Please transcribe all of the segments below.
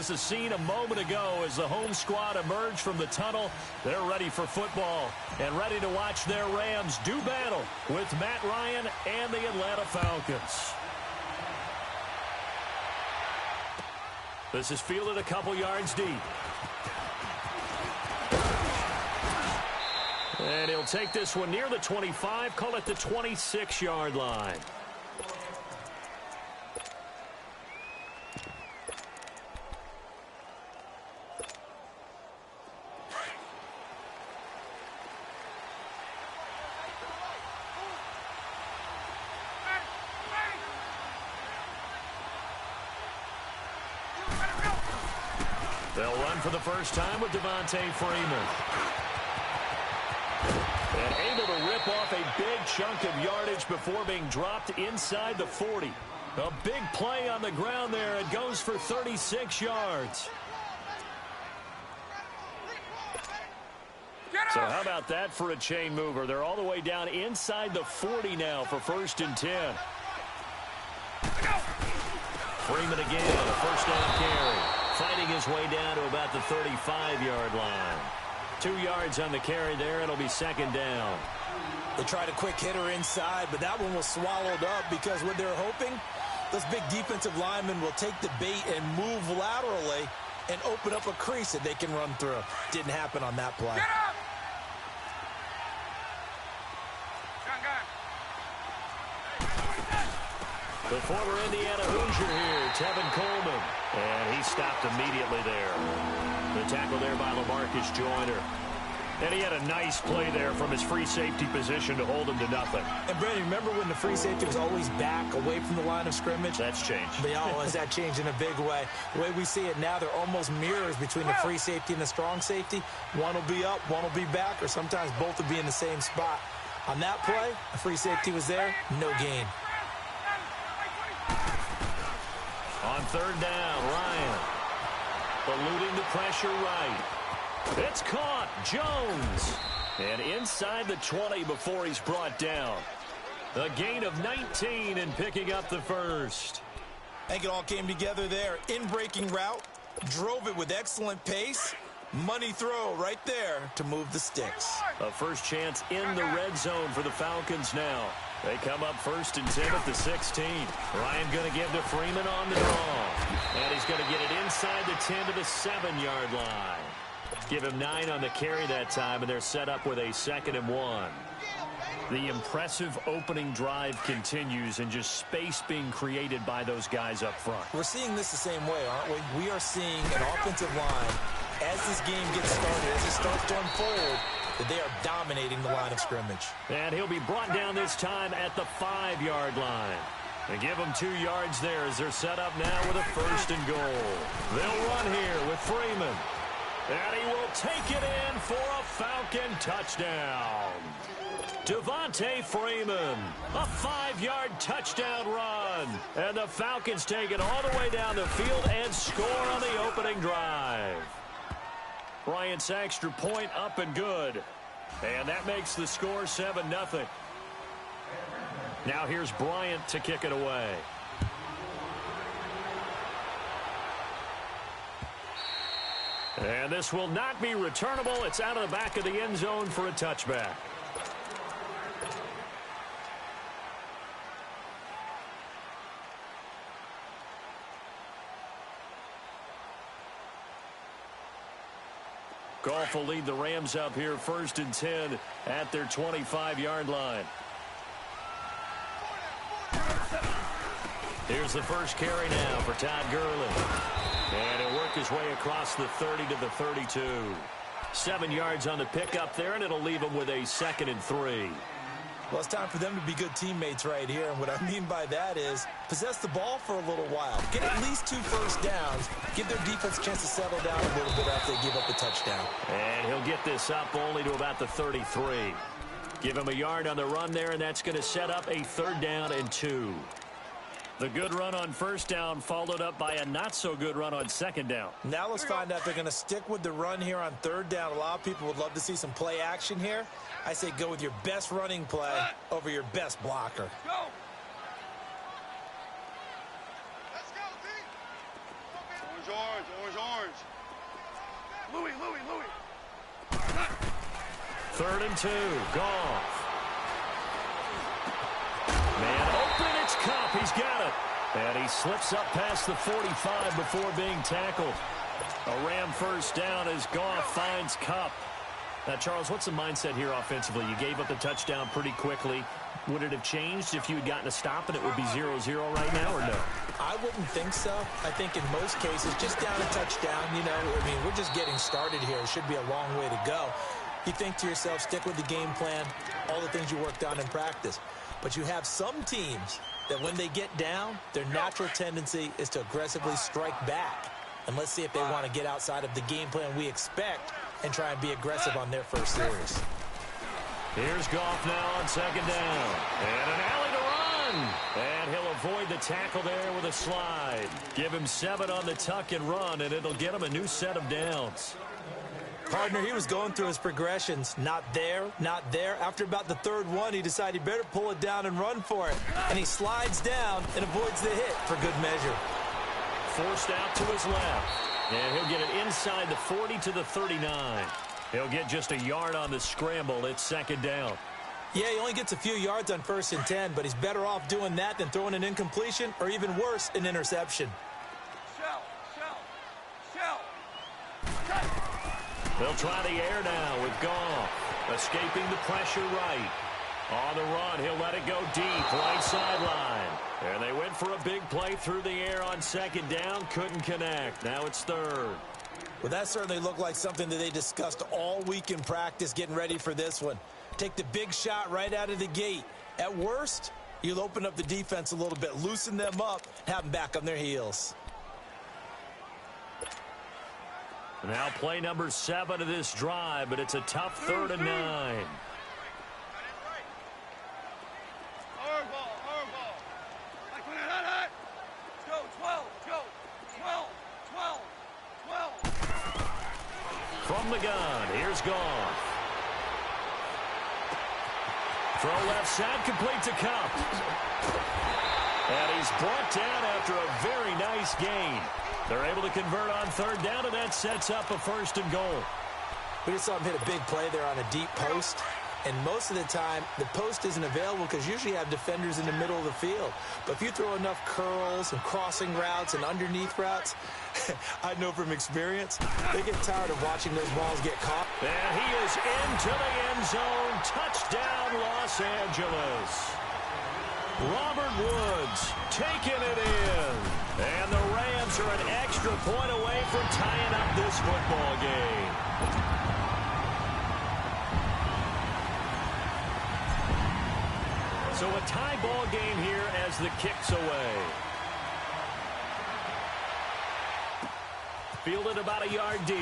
was the scene a moment ago as the home squad emerged from the tunnel. They're ready for football and ready to watch their Rams do battle with Matt Ryan and the Atlanta Falcons. This is fielded a couple yards deep. And he'll take this one near the 25, call it the 26-yard line. They'll run for the first time with Devontae Freeman. And able to rip off a big chunk of yardage before being dropped inside the 40. A big play on the ground there. It goes for 36 yards. So how about that for a chain mover? They're all the way down inside the 40 now for 1st and 10. Freeman again, a first down carry. Fighting his way down to about the 35-yard line. 2 yards on the carry there. It'll be 2nd down. They tried a quick hitter inside, but that one was swallowed up because what they're hoping, those big defensive linemen will take the bait and move laterally and open up a crease that they can run through. Didn't happen on that play. The former Indiana Hoosier here, Tevin Coleman. And he stopped immediately there. The tackle there by LaMarcus Joyner. And he had a nice play there from his free safety position to hold him to nothing. And, Brandon, remember when the free safety was always back away from the line of scrimmage? That's changed. But has that changed in a big way? The way we see it now, they're almost mirrors between the free safety and the strong safety. One will be up, one will be back, or sometimes both will be in the same spot. On that play, the free safety was there, no gain. On 3rd down, Ryan. Eluding the pressure right. It's caught. Jones. And inside the 20 before he's brought down. A gain of 19 and picking up the first. I think it all came together there. In-breaking route. Drove it with excellent pace. Money throw right there to move the sticks. A first chance in the red zone for the Falcons now. They come up 1st and 10 at the 16. Ryan going to give to Freeman on the draw. And he's going to get it inside the 10 to the 7-yard line. Give him 9 on the carry that time, and they're set up with a 2nd and 1. The impressive opening drive continues, and just space being created by those guys up front. We're seeing this the same way, aren't we? We are seeing an offensive line, as this game gets started, as it starts to unfold, that they are dominating the line of scrimmage. And he'll be brought down this time at the 5-yard line. They give him 2 yards there as they're set up now with a 1st and goal. They'll run here with Freeman. And he will take it in for a Falcon touchdown. Devontae Freeman, a 5-yard touchdown run. And the Falcons take it all the way down the field and score on the opening drive. Bryant's extra point up and good. And that makes the score 7-0. Now here's Bryant to kick it away. And this will not be returnable. It's out of the back of the end zone for a touchback. Goff will lead the Rams up here 1st and 10 at their 25-yard line. Here's the first carry now for Todd Gurley. And he'll work his way across the 30 to the 32. 7 yards on the pickup there, and it'll leave him with a 2nd and 3. Well, it's time for them to be good teammates right here. And what I mean by that is possess the ball for a little while. Get at least 2 first downs. Give their defense a chance to settle down a little bit after they give up the touchdown. And he'll get this up only to about the 33. Give him a yard on the run there, and that's going to set up a 3rd down and 2. The good run on 1st down followed up by a not-so-good run on 2nd down. Now let's find out if they're going to stick with the run here on 3rd down. A lot of people would love to see some play action here. I say go with your best running play over your best blocker. Go. Let's go, team. Yours. Orange. Louis. 3rd and 2. Goff. Man open, it's Cup. He's got it. And he slips up past the 45 before being tackled. A Ram first down as Goff finds Cup. Now, Charles, what's the mindset here offensively? You gave up the touchdown pretty quickly. Would it have changed if you had gotten a stop and it would be 0-0 right now, or no? I wouldn't think so. I think in most cases, just down a touchdown, we're just getting started here. It should be a long way to go. You think to yourself, stick with the game plan, all the things you worked on in practice. But you have some teams that when they get down, their natural tendency is to aggressively strike back. And let's see if they want to get outside of the game plan we expect and try and be aggressive on their first series. Here's Goff now on 2nd down. And an alley to run. And he'll avoid the tackle there with a slide. Give him 7 on the tuck and run, and it'll get him a new set of downs. Partner, he was going through his progressions. Not there. After about the 3rd one, he decided he better pull it down and run for it. And he slides down and avoids the hit for good measure. Forced out to his left. And he'll get it inside the 40 to the 39. He'll get just a yard on the scramble. It's 2nd down. Yeah, he only gets a few yards on 1st and 10, but he's better off doing that than throwing an incompletion or even worse, an interception. They'll try the air now with Goff. Escaping the pressure right. On the run, he'll let it go deep, right sideline. And they went for a big play through the air on 2nd down. Couldn't connect. Now it's 3rd. Well, that certainly looked like something that they discussed all week in practice getting ready for this one. Take the big shot right out of the gate. At worst, you'll open up the defense a little bit, loosen them up, have them back on their heels. Now play number 7 of this drive, but it's a tough 3rd and 9. From the gun, here's Goff. Throw left side, complete to Cup. And he's brought down after a very nice gain. They're able to convert on 3rd down, and that sets up a 1st and goal. We just saw him hit a big play there on a deep post. And most of the time, the post isn't available because usually you have defenders in the middle of the field. But if you throw enough curls and crossing routes and underneath routes, I know from experience, they get tired of watching those balls get caught. And he is into the end zone. Touchdown, Los Angeles. Robert Woods taking it in. And the Rams are an extra point away from tying up this football game. So a tie ball game here as the kick's away. Fielded about a yard deep.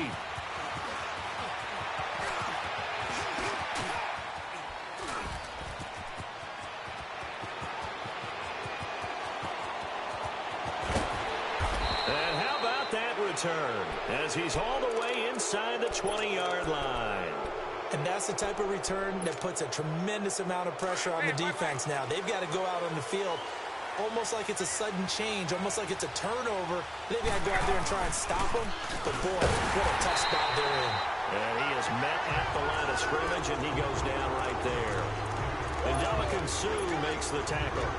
And how about that return as he's all the way inside the 20-yard line. And that's the type of return that puts a tremendous amount of pressure on the defense now. They've got to go out on the field almost like it's a sudden change, almost like it's a turnover. They've got to go out there and try and stop them. But, boy, what a tough spot they're in. And he is met at the line of scrimmage, and he goes down right there. And Dominican Sue makes the tackle.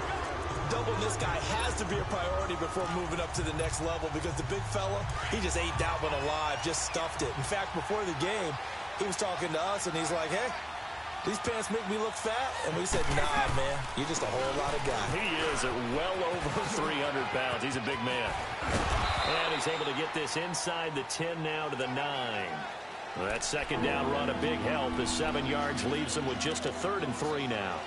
Doubling this guy has to be a priority before moving up to the next level because the big fella, he just ate that one alive, just stuffed it. In fact, before the game, he was talking to us, and he's like, hey, these pants make me look fat. And we said, nah, man, you're just a whole lot of guy. He is at well over 300 pounds. He's a big man. And he's able to get this inside the 10 now to the 9. Well, that 2nd down run, a big help. The 7 yards leaves them with just a 3rd and 3 now.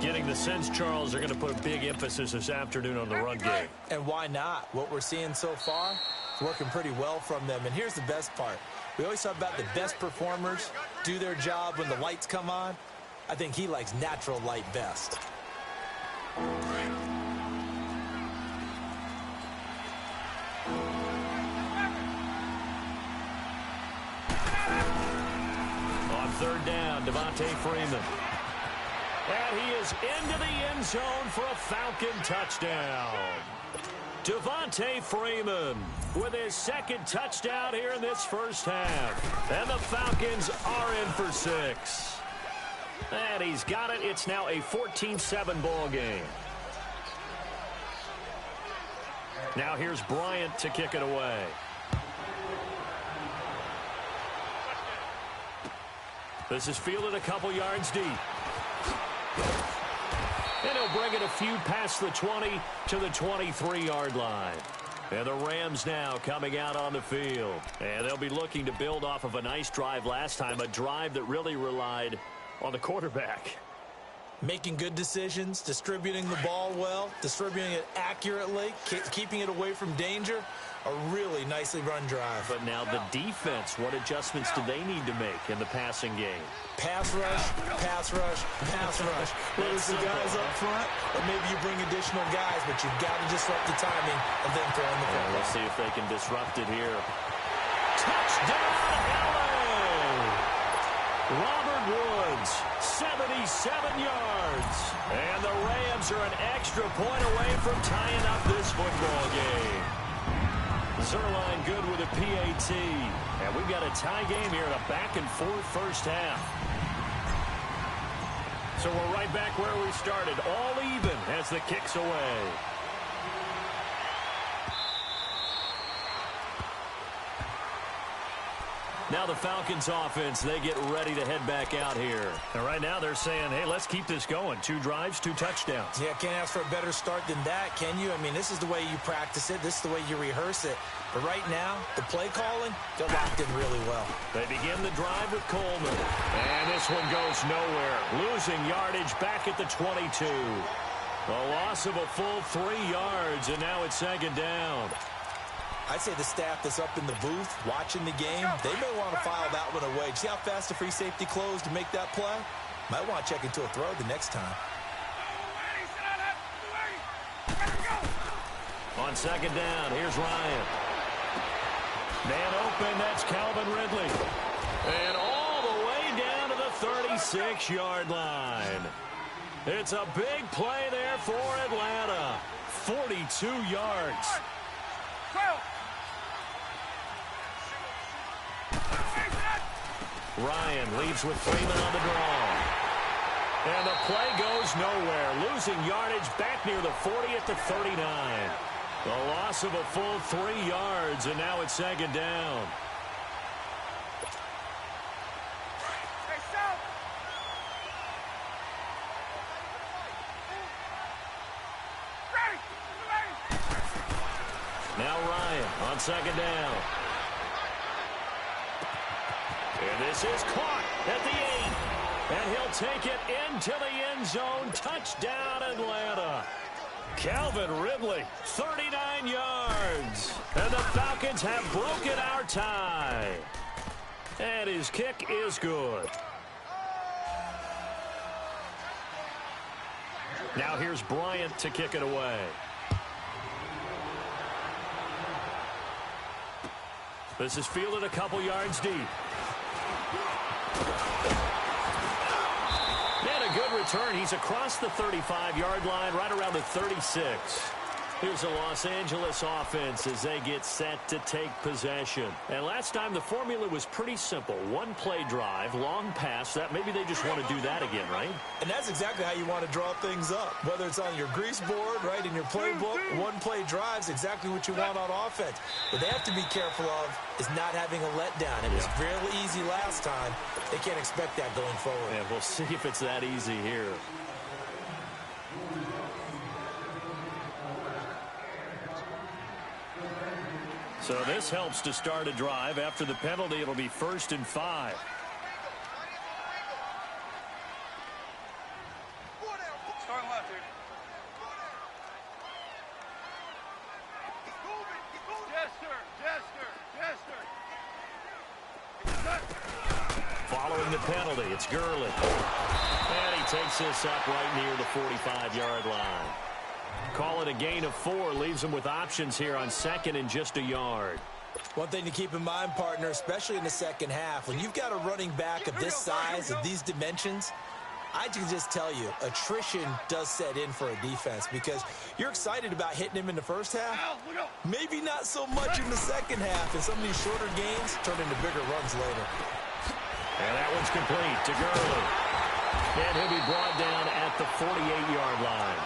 Getting the sense, Charles, they're going to put a big emphasis this afternoon on the run game. And why not? What we're seeing so far is working pretty well from them. And here's the best part. We always talk about the best performers do their job when the lights come on. I think he likes natural light best. On 3rd down, Devontae Freeman. And he is into the end zone for a Falcon touchdown. Devontae Freeman with his second touchdown here in this first half. And the Falcons are in for 6. And he's got it. It's now a 14-7 ball game. Now here's Bryant to kick it away. This is fielded a couple yards deep. And he'll bring it a few past the 20 to the 23-yard line. And the Rams now coming out on the field. And they'll be looking to build off of a nice drive last time, a drive that really relied on the quarterback. Making good decisions, distributing the ball well, distributing it accurately, keeping it away from danger. A really nicely run drive. But now the defense, what adjustments do they need to make in the passing game? Pass rush, pass rush, pass rush. Whether it's the guys up front, or maybe you bring additional guys, but you've got to disrupt the timing and then throw in the football. We'll see if they can disrupt it here. Touchdown, LA! Robert Woods, 77 yards. And the Rams are an extra point away from tying up this football game. Zerline good with a PAT. And we've got a tie game here in a back-and-forth first half. So we're right back where we started, all even as the kick's away. Now the Falcons offense, they get ready to head back out here. And right now they're saying, hey, let's keep this going. 2 drives, 2 touchdowns. Yeah, can't ask for a better start than that, can you? I mean, this is the way you practice it. This is the way you rehearse it. But right now, the play calling, they're locked in really well. They begin the drive with Coleman. And this one goes nowhere. Losing yardage back at the 22. A loss of a full 3 yards, and now it's second down. I'd say the staff that's up in the booth watching the game, they may want to file that one away. See how fast the free safety closed to make that play? Might want to check into a throw the next time. On second down, here's Ryan. Man open, that's Calvin Ridley. And all the way down to the 36-yard line. It's a big play there for Atlanta. 42 yards. Ryan leads with Freeman on the draw. And the play goes nowhere. Losing yardage back near the 40 at the 39. The loss of a full 3 yards, and now it's second down. Now Ryan on second down. And this is caught at the 8. And he'll take it into the end zone. Touchdown, Atlanta. Calvin Ridley, 39 yards. And the Falcons have broken our tie. And his kick is good. Now here's Bryant to kick it away. This is fielded a couple yards deep. And a good return. He's across the 35-yard line, right around the 36. Here's the Los Angeles offense as they get set to take possession. And last time the formula was pretty simple. 1 play drive, long pass. That maybe they just want to do that again, right? And that's exactly how you want to draw things up. Whether it's on your grease board, right, in your playbook, 1 play drive is exactly what you want on offense. What they have to be careful of is not having a letdown. It was real easy last time. They can't expect that going forward. And we'll see if it's that easy here. So this helps to start a drive. After the penalty, it'll be 1st and 5. Starting left here. Following the penalty, it's Gurley. And he takes this up right near the 45-yard line. Call it a gain of 4, leaves them with options here on 2nd and just a yard. One thing to keep in mind, partner, especially in the second half, when you've got a running back of this size, of these dimensions, I can just tell you, attrition does set in for a defense because you're excited about hitting him in the first half. Maybe not so much in the second half, and some of these shorter gains turn into bigger runs later. And that one's complete to Gurley. And he'll be brought down at the 48-yard line.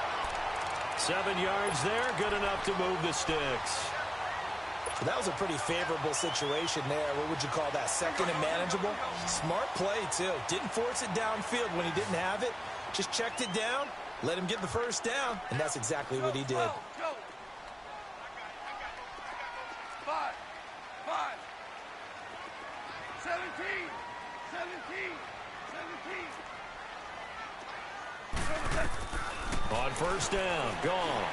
7 yards there, good enough to move the sticks. That was a pretty favorable situation there. What would you call that? Second and manageable? Smart play, too. Didn't force it downfield when he didn't have it. Just checked it down, let him get the first down, and that's exactly what he did. Go. 5. 17. 17. On first down, gone.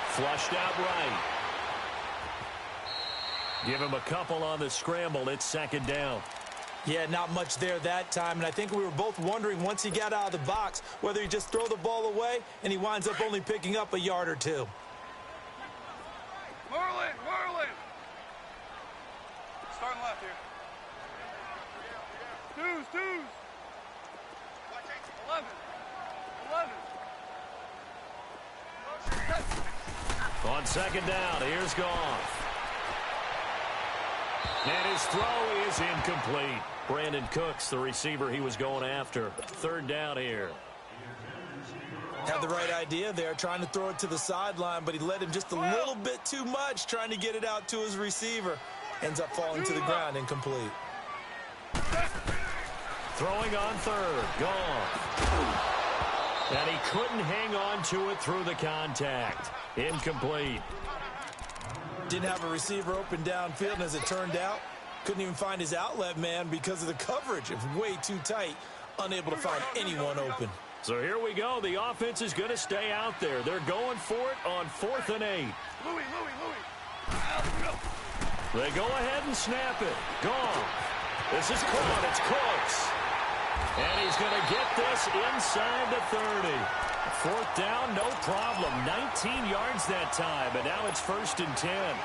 Flushed out right. Give him a couple on the scramble. It's second down. Yeah, not much there that time, and I think we were both wondering once he got out of the box whether he just throw the ball away and he winds up only picking up a yard or two. Merlin. Starting left here. Twos. 11. On second down, here's Goff. And his throw is incomplete. Brandon Cooks, the receiver he was going after. Third down here. Had the right idea there, trying to throw it to the sideline, but he let him just a little bit too much, trying to get it out to his receiver. Ends up falling to the ground, incomplete. Throwing on third, Goff. And he couldn't hang on to it through the contact. Incomplete. Didn't have a receiver open downfield, and as it turned out, couldn't even find his outlet man because of the coverage. It was way too tight, unable to find anyone open. So here we go. The offense is going to stay out there. They're going for it on 4th and 8. Louis. They go ahead and snap it. Gone. This is caught. It's Cooks. And he's going to get this inside the 30. 4th down, no problem. 19 yards that time, and now it's 1st and 10.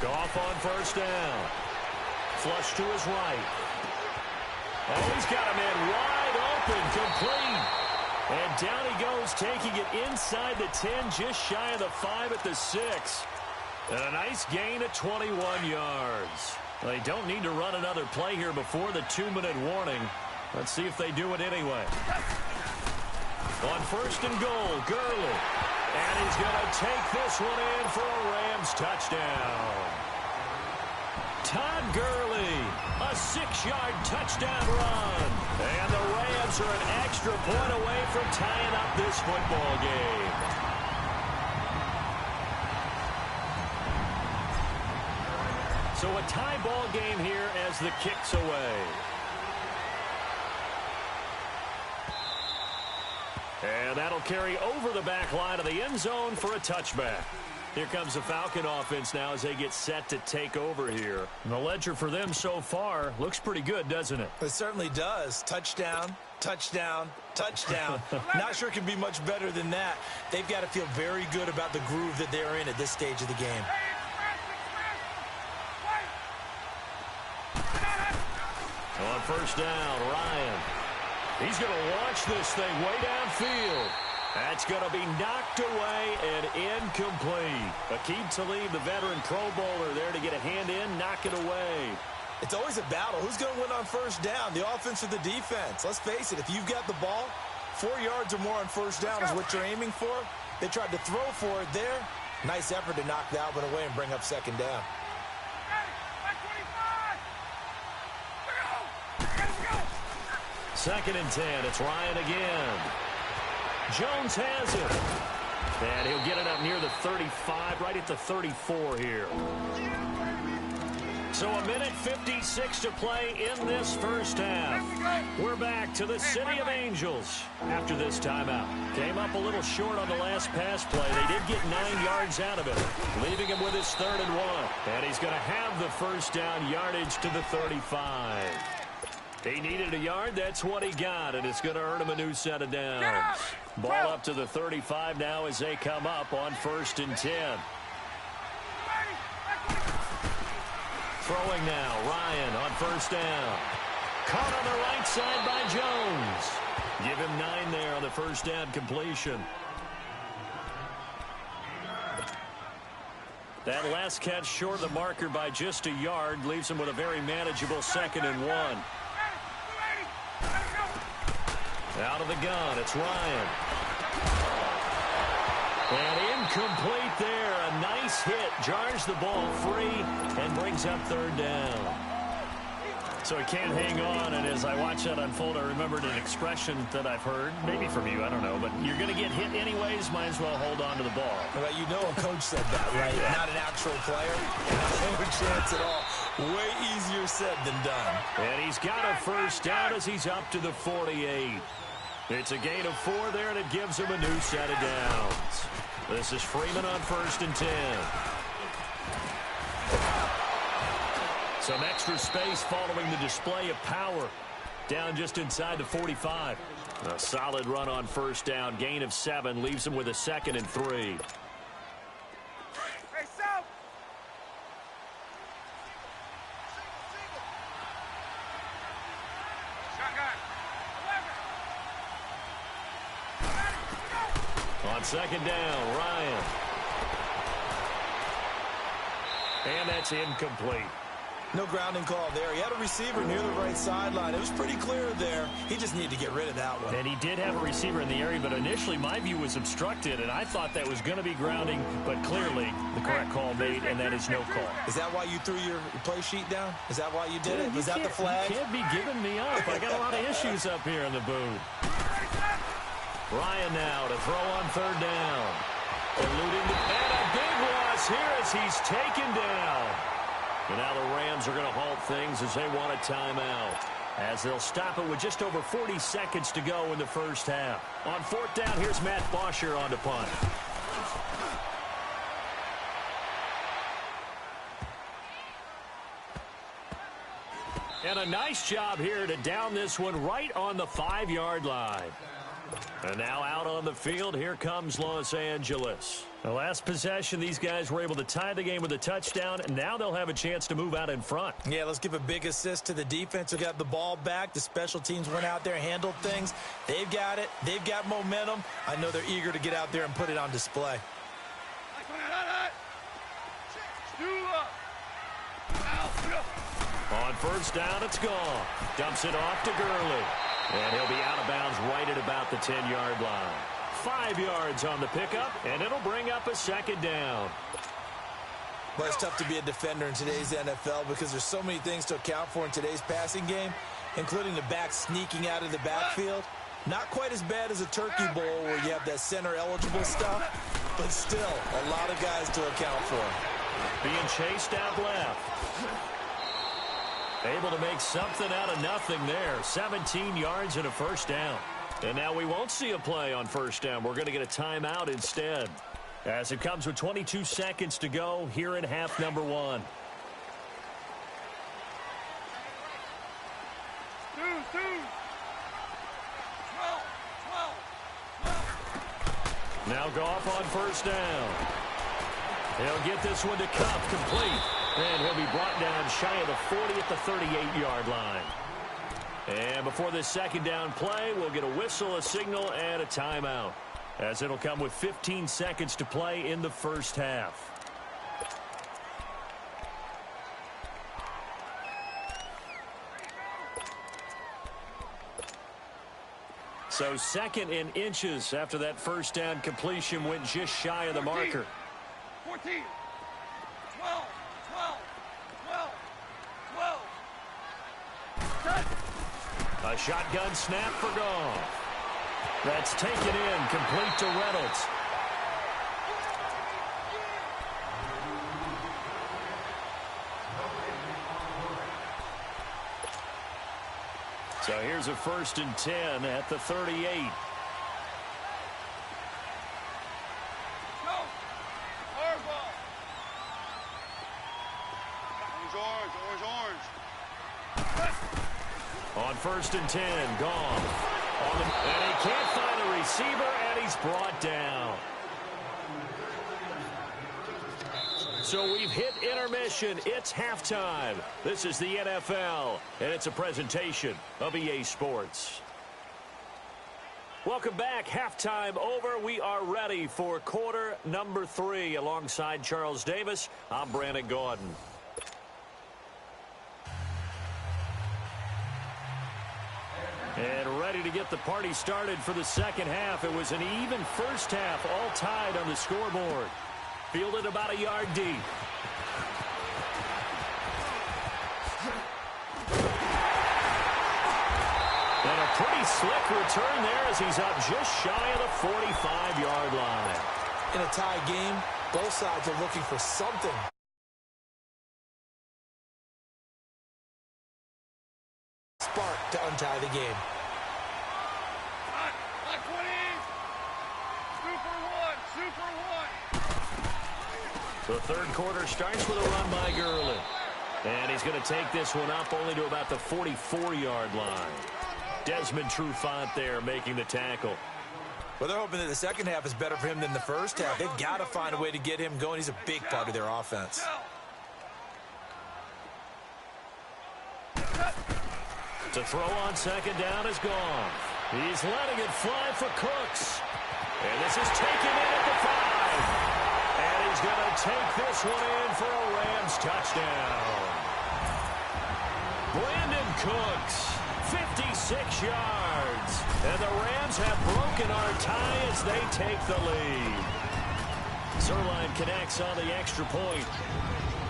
Goff on first down. Flush to his right. Oh, he's got a man wide open, complete. And down he goes, taking it inside the 10, just shy of the 5 at the 6. And a nice gain of 21 yards. They don't need to run another play here before the 2-minute warning. Let's see if they do it anyway. On 1st and goal, Gurley. And he's going to take this one in for a Rams touchdown. Todd Gurley, a 6-yard touchdown run. And the Rams are an extra point away from tying up this football game. So a tie ball game here as the kick's away. And that'll carry over the back line of the end zone for a touchback. Here comes the Falcon offense now as they get set to take over here. And the ledger for them so far looks pretty good, doesn't it? It certainly does. Touchdown, touchdown, touchdown. Not sure it can be much better than that. They've got to feel very good about the groove that they're in at this stage of the game. On first down, Ryan. He's going to launch this thing way downfield. That's going to be knocked away and incomplete. Aqib Talib, the veteran Pro Bowler, there to get a hand in, knock it away. It's always a battle. Who's going to win on first down, the offense or the defense? Let's face it, if you've got the ball, 4 yards or more on first down is what you're aiming for. They tried to throw for it there. Nice effort to knock that one away and bring up second down. Second and 10. It's Ryan again. Jones has it. And he'll get it up near the 35, right at the 34 here. So a minute 56 to play in this first half. We're back to the City of Angels after this timeout. Came up a little short on the last pass play. They did get 9 yards out of it, leaving him with his 3rd and 1. And he's going to have the first down yardage to the 35. He needed a yard. That's what he got, and it's going to earn him a new set of downs. Ball up to the 35 now as they come up on 1st and 10. Throwing now, Ryan on 1st down. Caught on the right side by Jones. Give him 9 there on the 1st down completion. That last catch short of the marker by just a yard leaves him with a very manageable 2nd and 1. Out of the gun, it's Ryan. And incomplete there. A nice hit. Jars the ball free and brings up 3rd down. So he can't hang on, and as I watch that unfold, I remembered an expression that I've heard, maybe from you, I don't know, but you're going to get hit anyways, might as well hold on to the ball. Well, you know a coach said that, right? Yeah. Not an actual player. No chance at all. Way easier said than done. And he's got a 1st down as he's up to the 48. It's a gain of 4 there, and it gives him a new set of downs. This is Freeman on 1st and 10. Some extra space following the display of power. Down just inside the 45. A solid run on 1st down. Gain of 7 leaves him with a 2nd and 3. Hey, South! Shotgun. On 2nd down, Ryan. And that's incomplete. No grounding call there. He had a receiver near the right sideline. It was pretty clear there. He just needed to get rid of that one. And he did have a receiver in the area, but initially my view was obstructed, and I thought that was going to be grounding, but clearly the correct call made, and that is no call. Is that why you threw your play sheet down? Is that why you did it? Was that the flag? You can't be giving me up. I got a lot of issues up here in the booth. Ryan now to throw on 3rd down. Eluding the, and a big loss here as he's taken down. And now the Rams are going to halt things as they want a timeout. As they'll stop it with just over 40 seconds to go in the 1st half. On 4th down, here's Matt Bosher on to punt. And a nice job here to down this one right on the 5-yard line. And now out on the field, here comes Los Angeles. The last possession, these guys were able to tie the game with a touchdown, and now they'll have a chance to move out in front. Yeah, let's give a big assist to the defense who got the ball back. The special teams went out there, handled things. They've got it. They've got momentum. I know they're eager to get out there and put it on display. On 1st down, it's gone. Dumps it off to Gurley. And he'll be out of bounds right at about the 10-yard line. 5 yards on the pickup, and it'll bring up a 2nd down. Well, it's tough to be a defender in today's NFL because there's so many things to account for in today's passing game, including the back sneaking out of the backfield. Not quite as bad as a turkey bowl where you have that center-eligible stuff, but still a lot of guys to account for. Being chased out left. Able to make something out of nothing there. 17 yards and a 1st down. And now we won't see a play on 1st down. We're going to get a timeout instead. As it comes with 22 seconds to go here in half number 1. Now Goff on 1st down. He'll get this one to Kupp, complete. And he'll be brought down shy of the 40 at the 38-yard line. And before this 2nd down play, we'll get a whistle, a signal, and a timeout. As it'll come with 15 seconds to play in the 1st half. So 2nd in inches after that 1st down completion went just shy of the marker. 14, 12, 12, 12, 12. A shotgun snap for Goff. That's taken in, complete to Reynolds. So here's a 1st and 10 at the 38. On 1st and 10, Goff. And he can't find a receiver, and he's brought down. So we've hit intermission. It's halftime. This is the NFL, and it's a presentation of EA Sports. Welcome back. Halftime over. We are ready for quarter number 3. Alongside Charles Davis, I'm Brandon Gaudin. And ready to get the party started for the second half. It was an even first half, all tied on the scoreboard. Fielded about a yard deep. And a pretty slick return there as he's up just shy of the 45-yard line. In a tie game, both sides are looking for something. Spark to untie the game. Hot 20. Super one. The third quarter starts with a run by Gurley. And he's going to take this one up only to about the 44-yard line. Desmond Trufant there making the tackle. Well, they're hoping that the second half is better for him than the first half. They've got to find a way to get him going. He's a big part of their offense. To throw on second down is gone. He's letting it fly for Cooks. And this is taken in at the 5. And he's going to take this one in for a Rams touchdown. Brandon Cooks, 56 yards. And the Rams have broken our tie as they take the lead. Zerline connects on the extra point.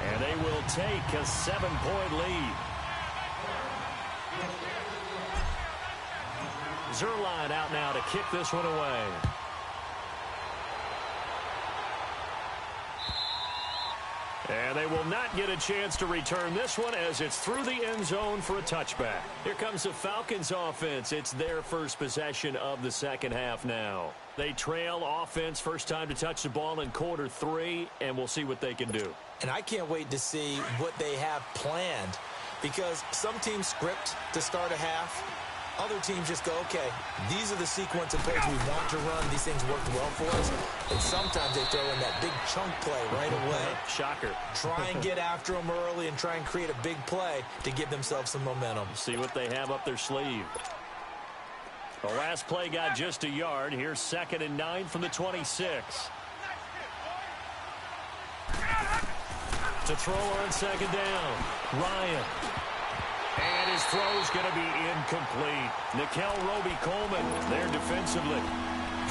And they will take a 7-point lead. Zerline out now to kick this one away. And they will not get a chance to return this one as it's through the end zone for a touchback. Here comes the Falcons offense. It's their first possession of the second half now. They trail offense, first time to touch the ball in quarter 3, and we'll see what they can do. And I can't wait to see what they have planned, because some teams script to start a half. Other teams just go, okay, these are the sequence of plays we want to run. These things work well for us. And sometimes they throw in that big chunk play right away. Shocker. Try and get after them early and try and create a big play to give themselves some momentum. See what they have up their sleeve. The last play got just a yard. Here's 2nd and 9 from the 26. To throw on second down, Ryan. And his throw's going to be incomplete. Nickel Roby-Coleman there defensively.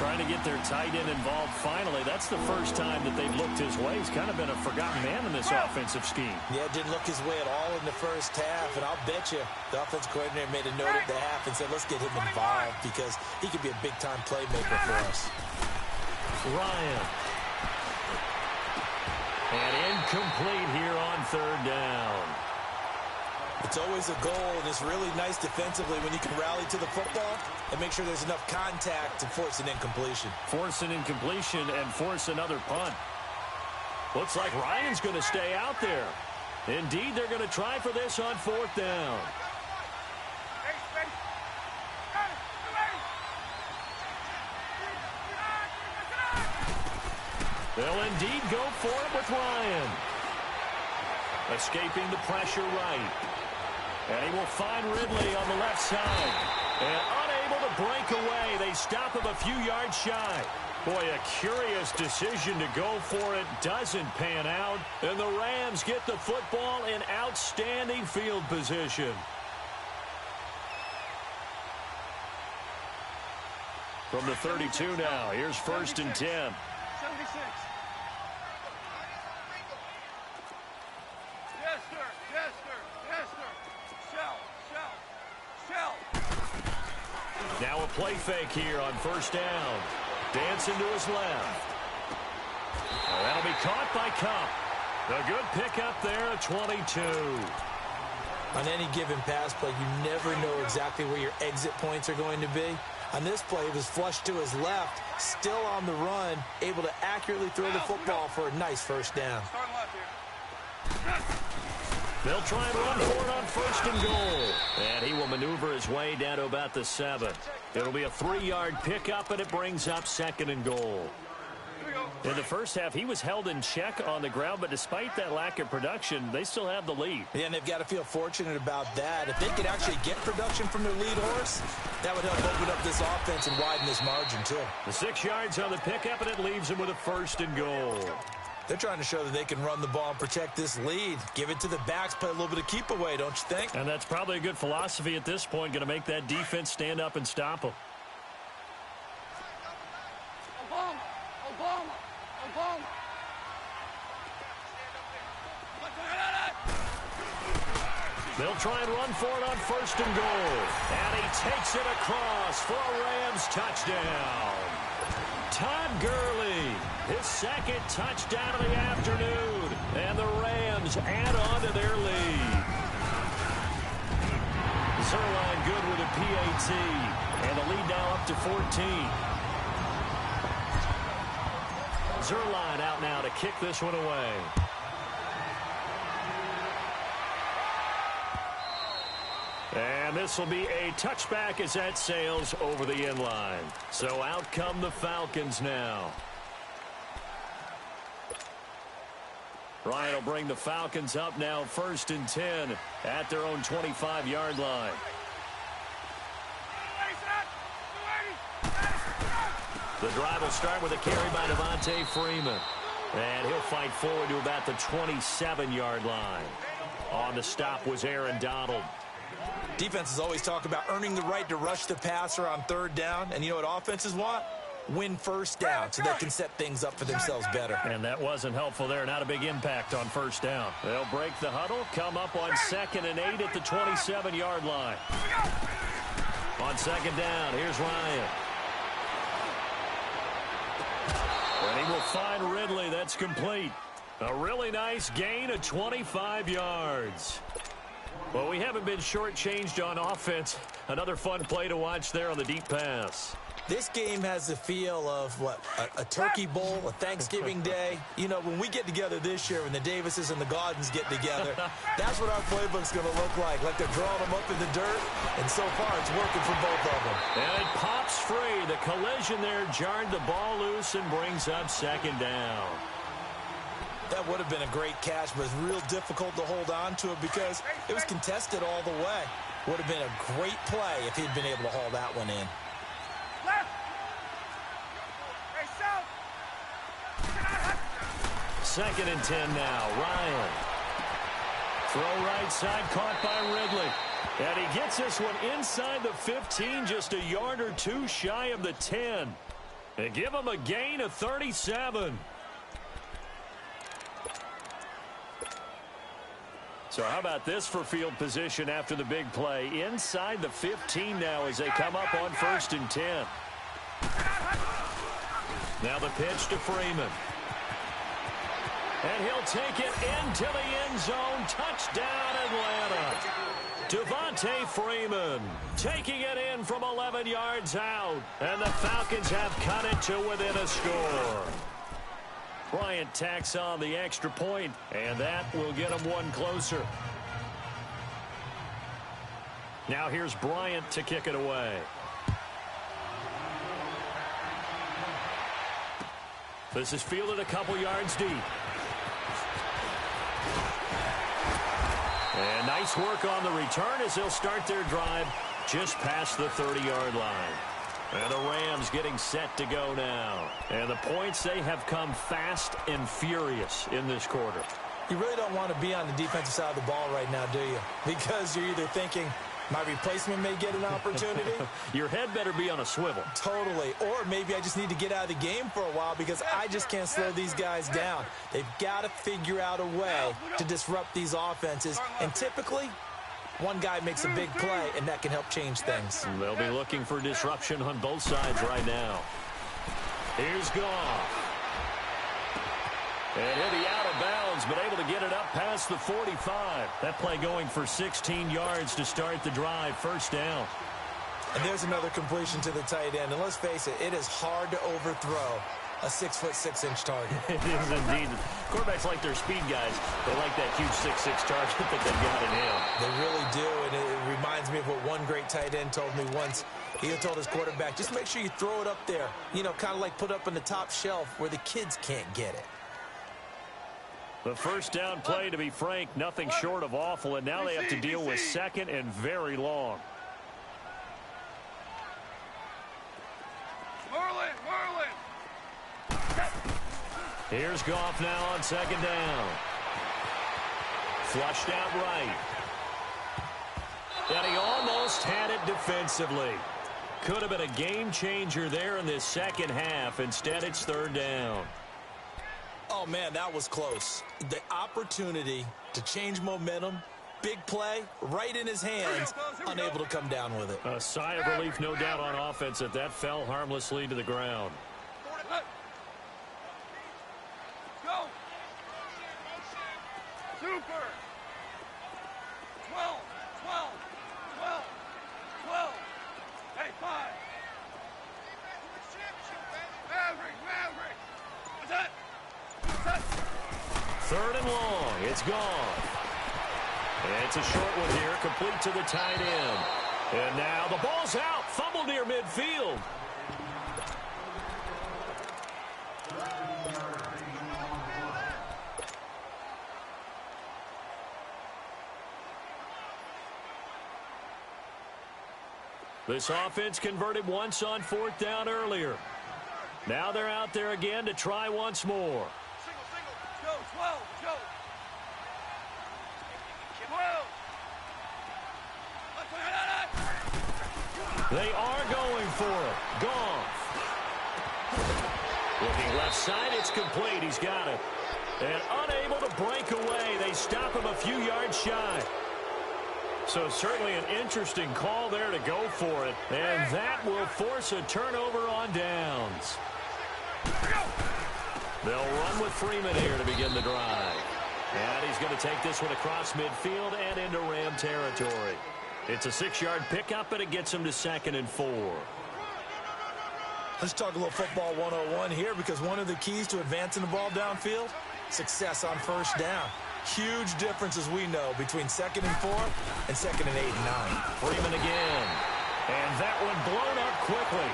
Trying to get their tight end involved finally. That's the first time that they've looked his way. He's kind of been a forgotten man in this offensive scheme. Yeah, didn't look his way at all in the first half. And I'll bet you the offensive coordinator made a note at the half and said, let's get him involved because he could be a big-time playmaker for us. Ryan. And incomplete here on 3rd down. It's always a goal, and it's really nice defensively when you can rally to the football and make sure there's enough contact to force an incompletion. Force an incompletion and force another punt. Looks like Ryan's going to stay out there. Indeed, they're going to try for this on 4th down. They'll indeed go for it with Ryan. Escaping the pressure right. And he will find Ridley on the left side. And unable to break away. They stop him a few yards shy. Boy, a curious decision to go for it. Doesn't pan out. And the Rams get the football in outstanding field position. From the 32 now. Here's 1st and 10. 76. Yes, sir. Yes, sir. Yes, sir. Shell. Now a play fake here on 1st down. Dancing to his left. That'll be caught by Kupp. A good pickup there at 22. On any given pass play, you never know exactly where your exit points are going to be. On this play, it was flushed to his left, still on the run, able to accurately throw the football for a nice 1st down. Starting left here. They'll try and run for it on first and goal. And he will maneuver his way down to about the 7. It'll be a 3-yard pickup, and it brings up second and goal. In the first half, he was held in check on the ground, but despite that lack of production, they still have the lead. Yeah, and they've got to feel fortunate about that. If they could actually get production from their lead horse, that would help open up this offense and widen this margin, too. The 6 yards on the pickup, and it leaves them with a first and goal. They're trying to show that they can run the ball and protect this lead. Give it to the backs, play a little bit of keep away, don't you think? And that's probably a good philosophy at this point, going to make that defense stand up and stop them. They'll try and run for it on first and goal. And he takes it across for a Rams touchdown. Todd Gurley, his second touchdown of the afternoon. And the Rams add on to their lead. Zerline good with a PAT. And the lead now up to 14. Zerline out now to kick this one away. And this will be a touchback as that sails over the end line. So out come the Falcons now. Ryan will bring the Falcons up now first and 10 at their own 25-yard line. The drive will start with a carry by Devontae Freeman. And he'll fight forward to about the 27-yard line. On the stop was Aaron Donald. Defenses always talk about earning the right to rush the passer on third down. And you know what offenses want? Win first down so they can set things up for themselves better. And that wasn't helpful there. Not a big impact on first down. They'll break the huddle, come up on 2nd and 8 at the 27-yard line. On second down, here's Ryan. And he will find Ridley. That's complete. A really nice gain of 25 yards. Well, we haven't been shortchanged on offense. Another fun play to watch there on the deep pass. This game has the feel of, a turkey bowl, a Thanksgiving day. You know, when we get together this year, when the Davises and the Gaudens get together, that's what our playbook's going to look like. Like they're drawing them up in the dirt, and so far it's working for both of them. And it pops free. The collision there jarred the ball loose and brings up second down. That would have been a great catch, but it's real difficult to hold on to it because it was contested all the way. Would have been a great play if he'd been able to haul that one in. Second and 10 now. Ryan. Throw right side, caught by Ridley. And he gets this one inside the 15, just a yard or two shy of the 10. And give him a gain of 37. So how about this for field position after the big play? Inside the 15 now as they come up on 1st and 10. Now the pitch to Freeman. And he'll take it into the end zone. Touchdown, Atlanta. Devontae Freeman taking it in from 11 yards out. And the Falcons have cut it to within a score. Bryant tacks on the extra point, and that will get them one closer. Now here's Bryant to kick it away. This is fielded a couple yards deep. And nice work on the return as they'll start their drive just past the 30-yard line. And the Rams getting set to go now. And the points, they have come fast and furious in this quarter. You really don't want to be on the defensive side of the ball right now, do you? Because you're either thinking, my replacement may get an opportunity. Your head better be on a swivel. Totally. Or maybe I just need to get out of the game for a while because I just can't slow these guys down. They've got to figure out a way to disrupt these offenses. And typically, one guy makes a big play, and that can help change things. They'll be looking for disruption on both sides right now. Here's Goff. And he'll be out of bounds, but able to get it up past the 45. That play going for 16 yards to start the drive. First down. And there's another completion to the tight end. And let's face it, it is hard to overthrow a 6'6" target. It is indeed. Quarterbacks like their speed guys. They like that huge 6'6" target that they've got in him. They really do, and it reminds me of what one great tight end told me once. He told his quarterback, just make sure you throw it up there, kind of like put up on the top shelf where the kids can't get it. The first down play, to be frank, nothing short of awful, and now they have to deal with second and very long. Merlin. Here's Goff now on second down. Flushed out right. And he almost had it defensively. Could have been a game changer there in this second half. Instead, it's third down. Oh, man, that was close. The opportunity to change momentum, big play, right in his hands, unable to come down with it. A sigh of relief, no doubt, on offense that fell harmlessly to the ground. Go. Super. 12. Hey, 5. Maverick. What's that? Third and long. It's gone. It's a short one here, complete to the tight end. And now the ball's out. Fumble near midfield. This offense converted once on fourth down earlier. Now they're out there again to try once more. Go, 12. Go. 12. They are going for it. Goff. Looking left side, it's complete. He's got it. And unable to break away. They stop him a few yards shy. So certainly an interesting call there to go for it. And that will force a turnover on downs. They'll run with Freeman here to begin the drive. And he's going to take this one across midfield and into Ram territory. It's a 6-yard pickup, and it gets him to 2nd and 4. Let's talk a little football 101 here, because one of the keys to advancing the ball downfield, success on first down. Huge difference, as we know, between 2nd and 4 and 2nd and 8 and 9. Freeman again. And that one blown up quickly,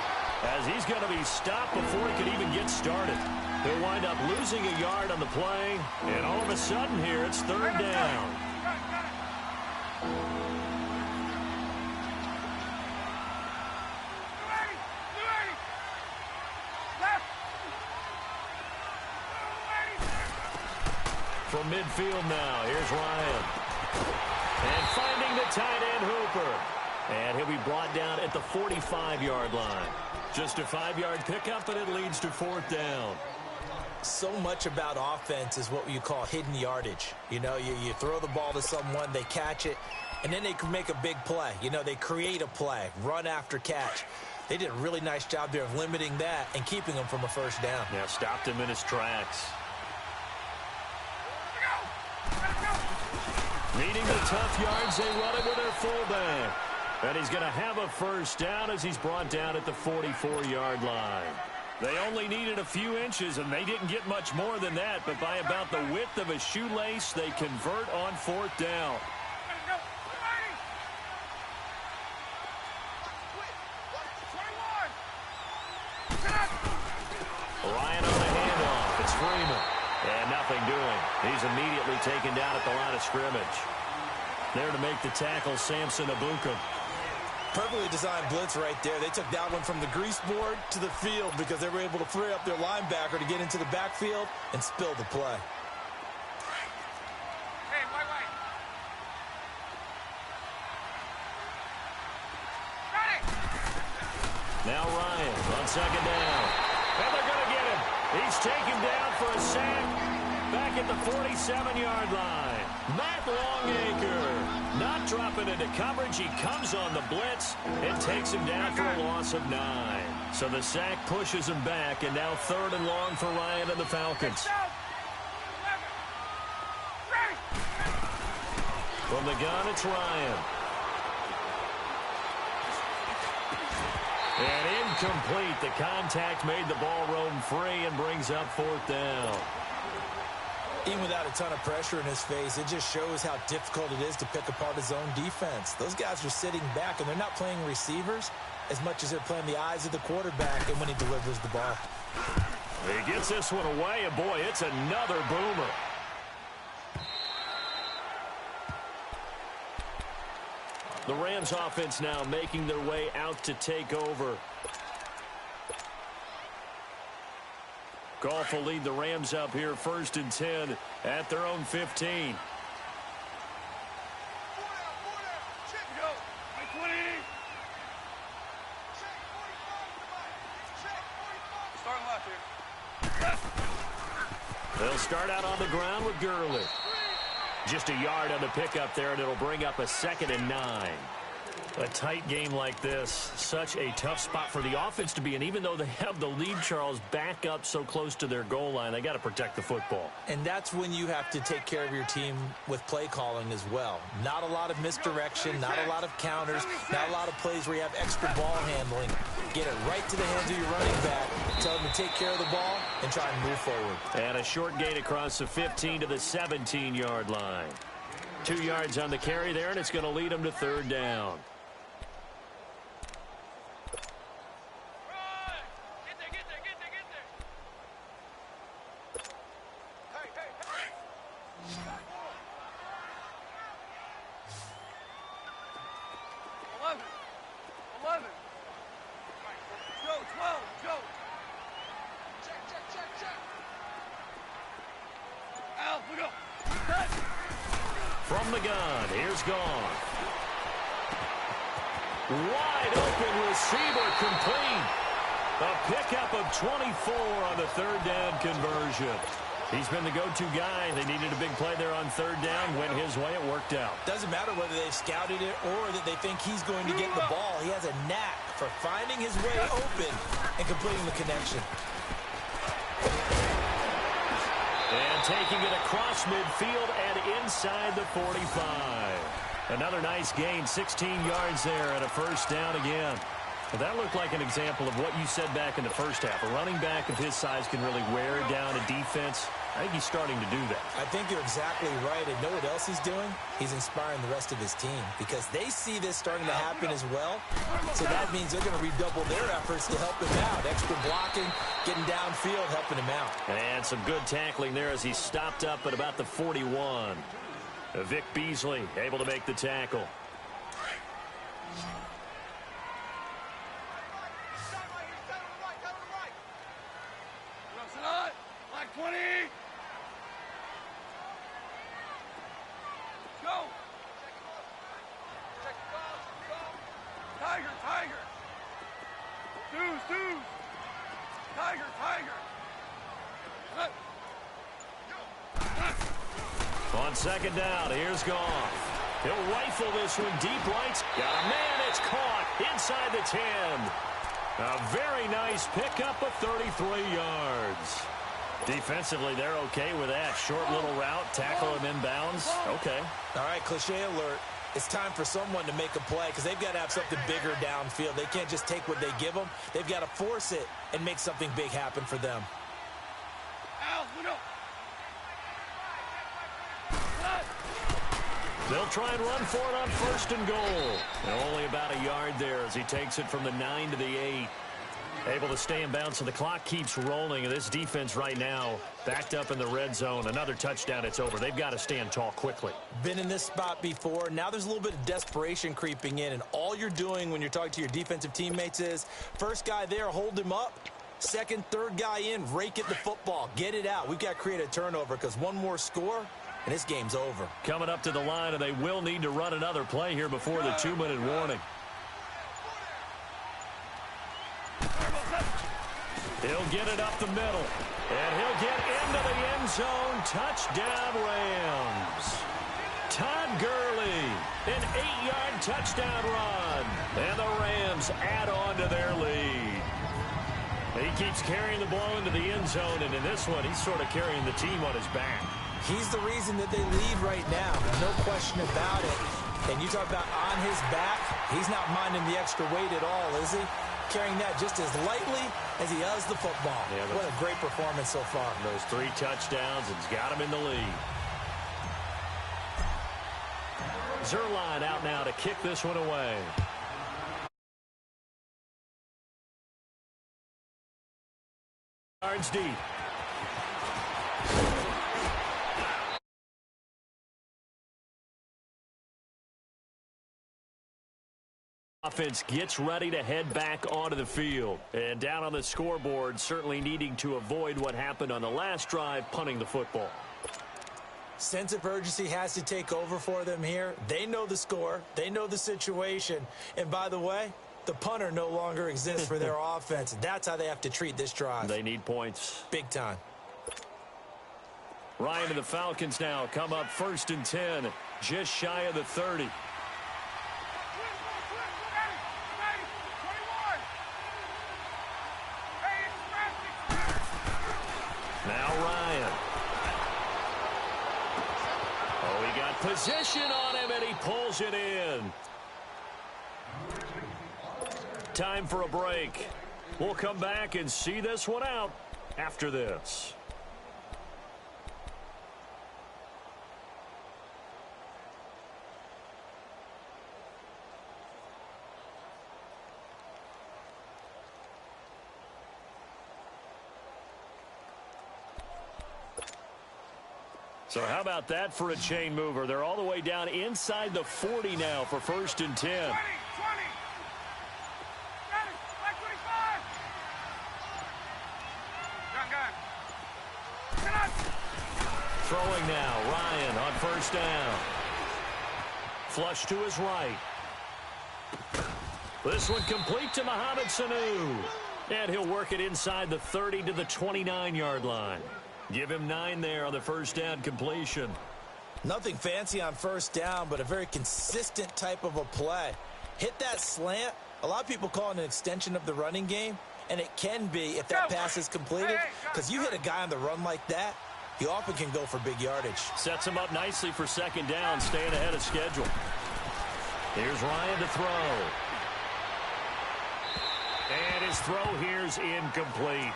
as he's going to be stopped before he could even get started. He'll wind up losing a yard on the play, and all of a sudden here, it's third down. From midfield now, here's Ryan. And finding the tight end, Hooper. And he'll be brought down at the 45-yard line. Just a 5-yard pickup, and it leads to fourth down. So much about offense is what you call hidden yardage. You throw the ball to someone, they catch it, and then they can make a big play. They create a play, run after catch. They did a really nice job there of limiting that and keeping him from a first down. Yeah, stopped him in his tracks. Needing the tough yards, they run it with their fullback. And he's going to have a first down as he's brought down at the 44-yard line. They only needed a few inches, and they didn't get much more than that. But by about the width of a shoelace, they convert on fourth down. Ryan on the handoff. It's Freeman. And nothing doing. He's immediately taken down at the line of scrimmage. There to make the tackle, Samson Abuka. Perfectly designed blitz right there. They took that one from the grease board to the field because they were able to free up their linebacker to get into the backfield and spill the play. Hey, wait. Ready. Now Ryan on second down. And they're going to get him. He's taken down for a sack back at the 47-yard line. Matt Longacre not dropping into coverage. He comes on the blitz and takes him down for a loss of 9. So the sack pushes him back, and now third and long for Ryan and the Falcons. From the gun, it's Ryan. And in incomplete. The contact made the ball roam free and brings up fourth down. Even without a ton of pressure in his face, it just shows how difficult it is to pick apart his own defense. Those guys are sitting back, and they're not playing receivers as much as they're playing the eyes of the quarterback and when he delivers the ball. He gets this one away, and boy, it's another boomer. The Rams offense now making their way out to take over. Goff will lead the Rams up here 1st and 10 at their own 15. They'll start out on the ground with Gurley. Just a yard on the pickup there, and it'll bring up a 2nd and 9. A tight game like this, such a tough spot for the offense to be in. Even though they have the lead, Charles, back up so close to their goal line, they got to protect the football. And that's when you have to take care of your team with play calling as well. Not a lot of misdirection, not a lot of counters, not a lot of plays where you have extra ball handling. Get it right to the hands of your running back, tell them to take care of the ball, and try and move forward. And a short gain across the 15 to the 17-yard line. 2 yards on the carry there, and it's going to lead them to 3rd down. From the gun, here's Goff. Wide open receiver complete. A pickup of 24 on the 3rd down conversion. He's been the go-to guy. They needed a big play there on 3rd down. Went his way, it worked out. Doesn't matter whether they've scouted it or that they think he's going to get the ball. He has a knack for finding his way open and completing the connection. And taking it across midfield and inside the 45. Another nice gain, 16 yards there and a 1st down again. Well, that looked like an example of what you said back in the first half. A running back of his size can really wear down a defense. I think he's starting to do that. I think you're exactly right. And know what else he's doing? He's inspiring the rest of his team because they see this starting to happen as well. So that means they're going to redouble their efforts to help him out. Extra blocking, getting downfield, helping him out. And some good tackling there as he stopped up at about the 41. Vic Beasley able to make the tackle. Black 20. Go. Tiger, Tiger. Deuce. Tiger. On 2nd down, here's Goff. He'll rifle this one deep right. Got a man, it's caught inside the 10. A very nice pickup of 33 yards. Defensively, they're okay with that. Short little route, tackle him inbounds. Okay. All right, cliche alert. It's time for someone to make a play because they've got to have something bigger downfield. They can't just take what they give them. They've got to force it and make something big happen for them. They'll try and run for it on 1st and goal. And only about a yard there as he takes it from the 9 to the 8. Able to stay in bounds, so the clock keeps rolling. And this defense right now backed up in the red zone. Another touchdown, it's over. They've got to stand tall quickly. Been in this spot before. Now there's a little bit of desperation creeping in. And all you're doing when you're talking to your defensive teammates is, first guy there, hold him up. Second, third guy in, rake at the football. Get it out. We've got to create a turnover because one more score, and this game's over. Coming up to the line, and they will need to run another play here before the 2-minute warning. He'll get it up the middle, and he'll get into the end zone. Touchdown, Rams. Todd Gurley, an 8-yard touchdown run, and the Rams add on to their lead. He keeps carrying the ball into the end zone, and in this one, he's sort of carrying the team on his back. He's the reason that they lead right now. No question about it. And you talk about on his back, he's not minding the extra weight at all, is he? carrying that just as lightly as he does the football. Yeah, what a great performance so far. Those 3 touchdowns, it's got him in the lead. Zerline out now to kick this one away. Yards deep. Offense gets ready to head back onto the field. And down on the scoreboard, certainly needing to avoid what happened on the last drive, punting the football. Sense of urgency has to take over for them here. They know the score. They know the situation. And by the way, the punter no longer exists for their offense. That's how they have to treat this drive. They need points. Big time. Ryan and the Falcons now come up 1st and 10, just shy of the 30. Now Ryan. Oh, he got position on him, and he pulls it in. Time for a break. We'll come back and see this one out after this. So how about that for a chain mover? They're all the way down inside the 40 now for 1st and 10. 20. Got it. Like 25. Gun. Throwing now, Ryan on 1st down. Flush to his right. This one complete to Mohamed Sanu. And he'll work it inside the 30 to the 29-yard line. Give him 9 there on the 1st down completion. Nothing fancy on 1st down, but a very consistent type of a play. Hit that slant. A lot of people call it an extension of the running game, and it can be if that pass is completed, because you hit a guy on the run like that, he often can go for big yardage. Sets him up nicely for 2nd down, staying ahead of schedule. Here's Ryan to throw. And his throw here's incomplete.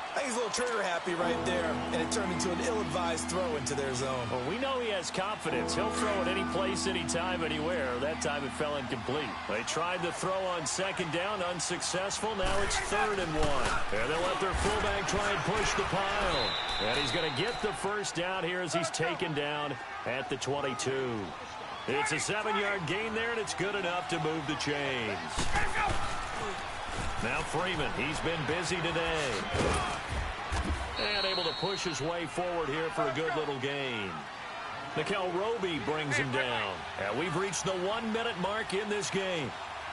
I think he's a little trigger happy right there, and it turned into an ill-advised throw into their zone. Well, we know he has confidence. He'll throw it any place, anytime, anywhere. That time it fell incomplete. They tried the throw on 2nd down, unsuccessful. Now it's 3rd and 1. And they'll let their fullback try and push the pile. And he's going to get the 1st down here as he's taken down at the 22. It's a 7-yard gain there, and it's good enough to move the chains. Now Freeman, he's been busy today. And able to push his way forward here for a good little gain. Nickel Roby brings him down. And we've reached the 1-minute mark in this game.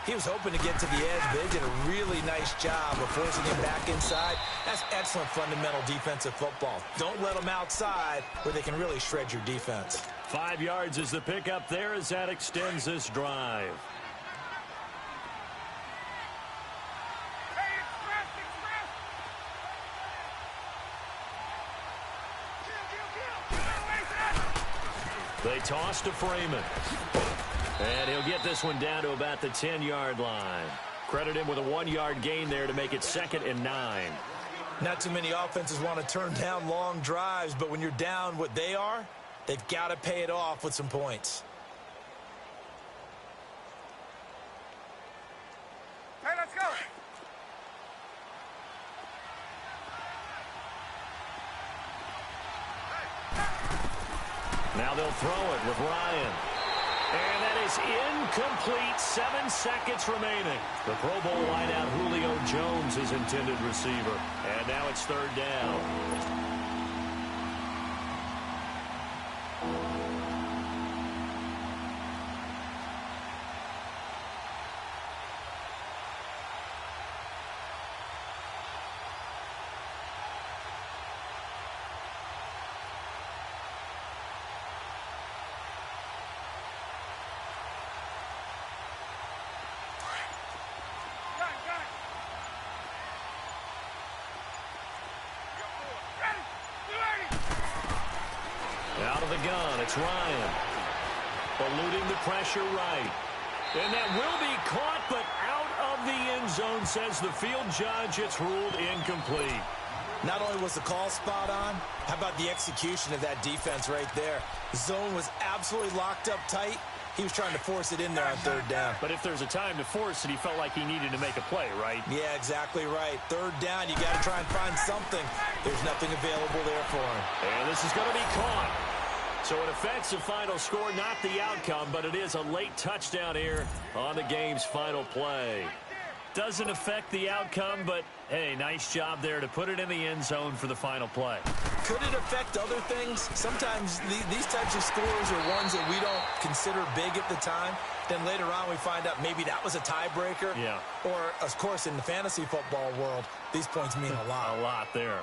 He was hoping to get to the edge, but they did a really nice job of forcing him back inside. That's excellent fundamental defensive football. Don't let them outside where they can really shred your defense. 5 yards is the pickup there as that extends this drive. They toss to Freeman. And he'll get this one down to about the 10-yard line. Credit him with a 1-yard gain there to make it 2nd and 9. Not too many offenses want to turn down long drives, but when you're down what they are, they've got to pay it off with some points. Hey, let's go. Now they'll throw it with Ryan. And that is incomplete. 7 seconds remaining. The Pro Bowl wideout Julio Jones is intended receiver. And now it's 3rd down. Out of the gun, it's Ryan. Eluding the pressure right. And that will be caught, but out of the end zone, says the field judge. It's ruled incomplete. Not only was the call spot on, how about the execution of that defense right there? The zone was absolutely locked up tight. He was trying to force it in there on third down. But if there's a time to force it, he felt like he needed to make a play, right? Yeah, exactly right. Third down, you got to try and find something. There's nothing available there for him. And this is going to be caught. So it affects the final score, not the outcome, but it is a late touchdown here on the game's final play. Doesn't affect the outcome, but, hey, nice job there to put it in the end zone for the final play. Could it affect other things? Sometimes these types of scores are ones that we don't consider big at the time. Then later on we find out maybe that was a tiebreaker. Yeah. Or, of course, in the fantasy football world, these points mean a lot. A lot there.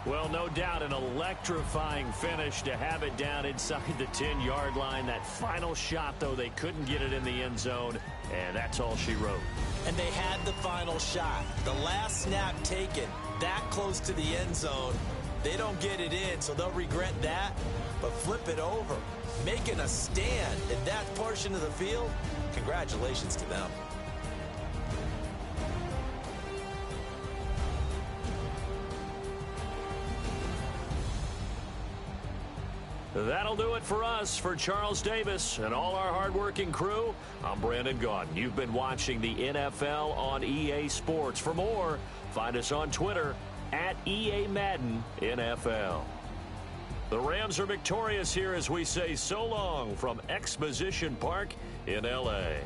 Well, no doubt an electrifying finish to have it down inside the 10-yard line. That final shot, though, they couldn't get it in the end zone, and that's all she wrote. And they had the final shot. The last snap taken that close to the end zone. They don't get it in, so they'll regret that. But flip it over, making a stand in that portion of the field, congratulations to them. That'll do it for us. For Charles Davis and all our hardworking crew, I'm Brandon Gaudin. You've been watching the NFL on EA Sports. For more, find us on Twitter at EA Madden NFL. The Rams are victorious here as we say so long from Exposition Park in L.A.